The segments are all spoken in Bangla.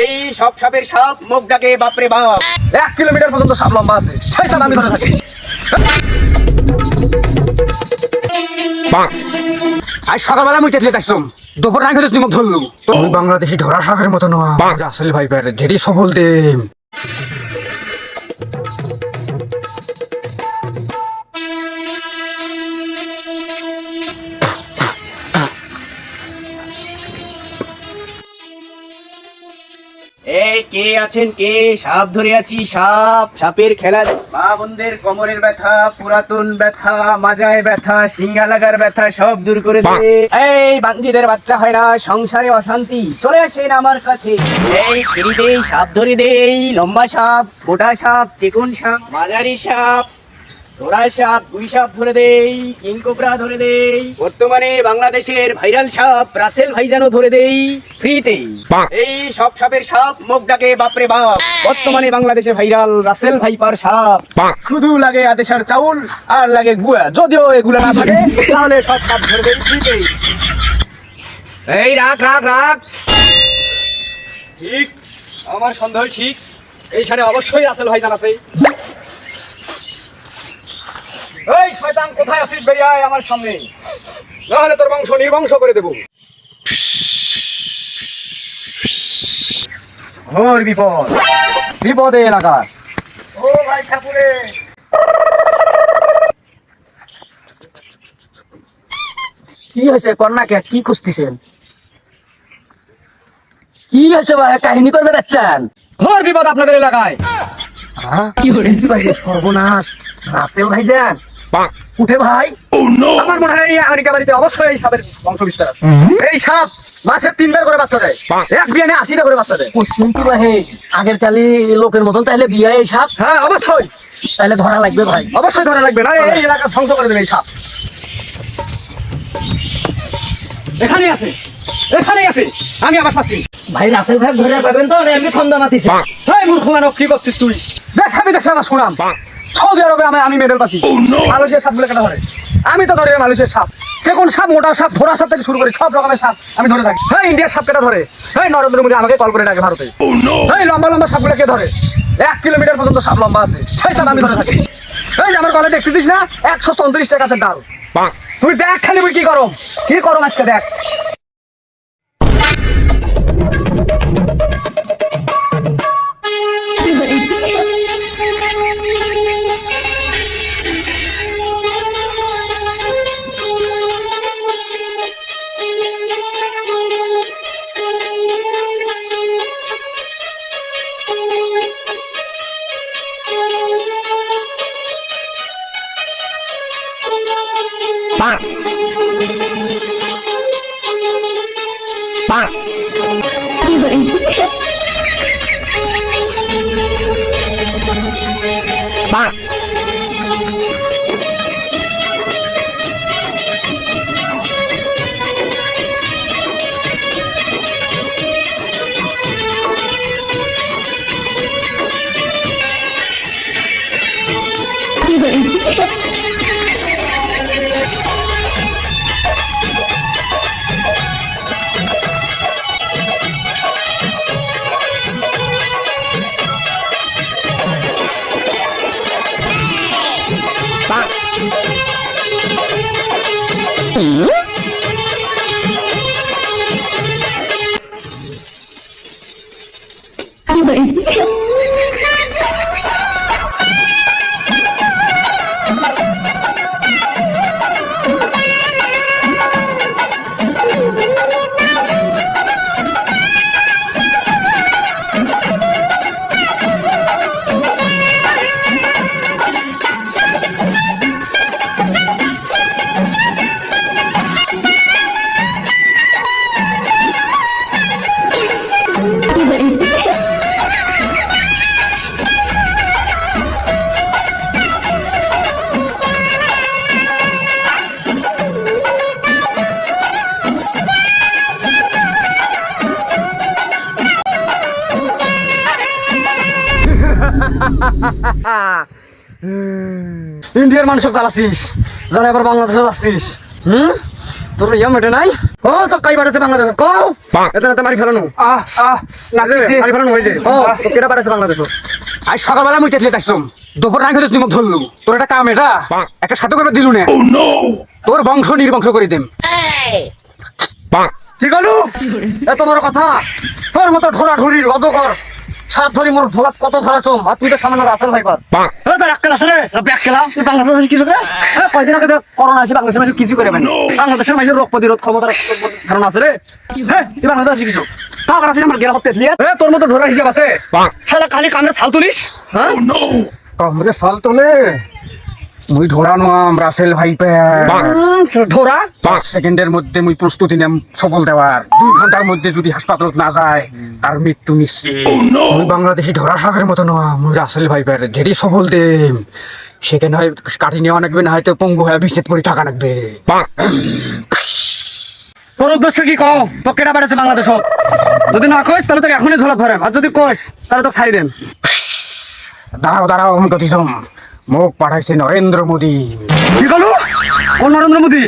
এই সব সাপের সাপ মুখ ডাকে বাপরে বাপ। 1 কিলোমিটার পর্যন্ত সাপ লম্বা আছে, সেই সাপ আমি ধরে থাকি। আজ সকালবেলা মুই তেতলে আসলাম, দুপুর না খেতে তুই মুখ ধরলু। তুই বাংলাদেশি ধরা সাপের মতো নয়, আসল ভাই পেটে যেটি সবল দেম। এই কে আছেন কে? সাপ ধরে আছি, সাপ। সাপের খেলা। মা বোনদের কোমরের ব্যথা, পুরাতন ব্যথা, মাজায় ব্যথা, সিঙ্গা লাগার ব্যথা সব দূর করে দে। এই বাঞ্জিদের বাচ্চা হয় না, সংসারে অশান্তি, চলে আসেন আমার কাছে। এই ছেড়ে দেই, সাপ ধরে দেই। লম্বা সাপ, মোটা সাপ, চিকন সাপ, মাঝারি সাপ, ধরা সাপ, গুই সাপ ধরে দেই, কিং কোবরা ধরে দেই। বর্তমানে বাংলাদেশের ভাইরাল সাপ রাসেল ভাইজানও ধরে দেই ফ্রিতে। এই সব সাপের সাপ মুখ ডাকে বাপরে বাপ। বর্তমানে বাংলাদেশে ভাইরাল রাসেল ভাইপার সাপ। শুধু লাগে আদেশার চাউল আর লাগে গুয়া, যদিও এগুলো না থাকে তাহলে সব সাপ ধরে দেই ফ্রিতে। এই রাখ রাখ রাখ। ঠিক, আমার সন্দেহ ঠিক, এইখানে অবশ্যই রাসেল ভাইজান আছে। এই শয়তান, কোথায় আছিস? বেরিয়ে আয় আমার সামনে, নাহলে তোর বংশ নির্বংশ করে দেব। ঘোর বিপদ, বিপদে এলাকা। ও ভাই সাপুরে, কি হয়েছে? কন্যাকে কি খুঁজতেছেন? কি হয়েছে ভাই? কাহিনী করবে যাচ্ছেন? ঘোর বিপদ আপনাদের এলাকায়। কি করে ভাই? সর্বনাশ! রাসেল ভাইজান উঠে ভাই। আমার মনে হয় এই আমেরিকা বাড়িতে অবশ্যই এই সাপের বংশ বিস্তার আছে। এই সাপ মাসে 3 বার করে বাচ্চা দেয়, এক বিয়ানে 80টা করে বাচ্চা দেয়। কোশ্চেন কি ভাই? আগের কালি লোকের মতন তাহলে বিয়ে এই সাপ? হ্যাঁ অবশ্যই, তাহলে ধরা লাগবে ভাই। অবশ্যই ধরা লাগবে, না এই এলাকা ধ্বংস করে দেবে এই সাপ। এখানে আছে, এখানেই আছে, আমি আবার পাচ্ছি। ভাই রাসেল ভাই ধরে পাবেন তো? এমনি খন্দা মাতিছে। এই মূর্খ মানব, কি করছিস তুই? দেশ আমি দেশে না শুনাম, সৌদি আরবে আমি মেডেল পাচ্ছি। মালয়েশিয়ার সাপগুলো কেটে ধরে, আমি তো ধরে মালয়েশিয়ার সাপ। যে কোন সাপ, মোটা সাপ, ধরা সাপ থেকে শুরু করে সব রকমের সাপ আমি ধরে থাকি। হ্যাঁ, ইন্ডিয়ার সাপ কেটে ধরে। হ্যাঁ, নরেন্দ্র মোদী আমাকে কল করে ডাকে ভারতে। এই লম্বা লম্বা সাপগুলো কে ধরে? 1 কিলোমিটার পর্যন্ত সাপ লম্বা আছে, সেই সাপ আমি ধরে থাকি। এই আমার গলায় দেখতেছিস না 134 টাকা আছে ডাল। তুই দেখ খালি তুই কি করো, কি করো আজকে দেখ। ইন্ডিয়ার মানুষকে চালাচ্ছিস, যারা এবার বাংলাদেশে যাচ্ছিস। তোর ইয়া মেটে নাই ও তো কাই বাড়াছে বাংলাদেশ কো এটা তো মারি ফেলানো লাগছে মারি ফেলানো হয়েছে ও তো কেটা বাড়াছে বাংলাদেশ আজ সকালবেলা মুই তেতলে আসলাম দুপুর নাই খেতে তুই মুখ ধরলু তোর একটা কাম এটা একটা সাথে করে দিলু না তোর বংশ নির্বংশ করে দেম কি গেলু এত বড় কথা তোর মতো ঢোলা ঢুরির অজগর ছাদ ধরি মোর ঢোলাত কত ধরাছম আর তুই তো সামান্য রাসেল ভাইপার তোর আক্কেল আছে রে ব্যাককেলা তুই বাংলাদেশের কিছু করে কয়দিন আগে করোনা আসে বাংলাদেশের মানুষ কিছু করে বাংলাদেশের মানুষের রোগ প্রতিরোধ ক্ষমতার ধারণা আছে রে হ্যাঁ তুই বাংলাদেশে কিছু তারপর আছে আমার গেরা হতে লিয়া তোর মতো ঢোলা হিসাব আছে শালা খালি কামড়ে ছাল তুলিস হ্যাঁ কামড়ে ছাল তোলে মুই ঢোরা নাম রাসেল ভাইপার ঢোরা 5 সেকেন্ডের মধ্যে মুই প্রস্তুতি নেম সফল দেওয়ার 2 ঘন্টার মধ্যে যদি হাসপাতালত না যায় তার মৃত্যু নিশ্চিত মুই বাংলাদেশি ঢোরা সাগরের মতো না মুই রাসেল ভাইপার যেটি সফল দেম সেখানে হয় কাটি নেওয়া লাগবে না হয়তো পঙ্গু হয়ে বিচ্ছেদ করে টাকা লাগবে তোর উদ্দেশ্য কি কও তো কেটা বাড়াছে বাংলাদেশ যদি না কইস তাহলে তোকে এখনই ঝোলা ধরে আর যদি কইস তাহলে তো ছাড়ি দেন দাঁড়াও আমি গতিসম মুখ পাঠাইছে নরেন্দ্র মোদী কি বলো কোন নরেন্দ্র মোদী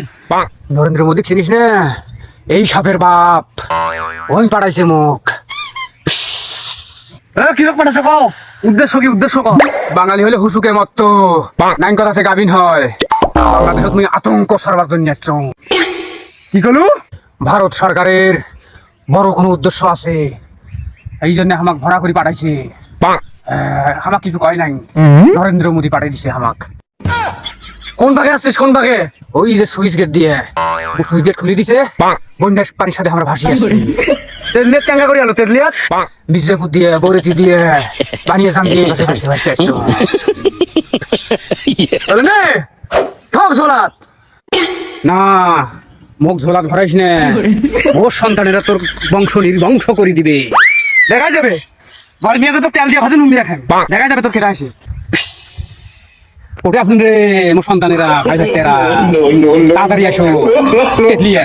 নরেন্দ্র মোদী চিনিস না এই সাপের বাপ ওই পাঠাইছে মুখ কি লোক পাঠাইছে কও উদ্দেশ্য কও বাঙালি হলে হুসুকে মত নাইন কথা থেকে গাবিন হয় বাংলাদেশত তুমি আতঙ্ক সরবার জন্য আসছো কি বলো ভারত সরকারের বড় কোনো উদ্দেশ্য আছে এই জন্য আমাকে ভরা করে পাঠাইছে আমাক কিছু কয় নাই নরেন্দ্র মোদী পাঠিয়ে দিছে আমাক কোন ভাগে আসছিস কোন ভাগে ওই যে সুইচ গেট দিয়ে সুইচ গেট খুলে দিছে বন্যার পানির সাথে আমরা ভাসি আছি তেজলিয়াত কেঙ্গা করে আলো তেজলিয়াত বিজেপুর দিয়ে বরেতি দিয়ে বানিয়ে জামিয়ে ভাসি ভাসি আসছো চলে নে ঠক ঝোলাত না মুখ ঝোলাত ভরাইস না ওর সন্তানেরা তোর বংশ নির্বংশ করে দিবে দেখা যাবে বাড়ি নিয়ে তো তেল দিয়ে ভাজে নুন দিয়ে খান দেখা যাবে তোর কেটে আসে ওটা আসুন রে মোর সন্তানেরা ভাই ভাইয়েরা তাড়াতাড়ি আসো তেতলিয়া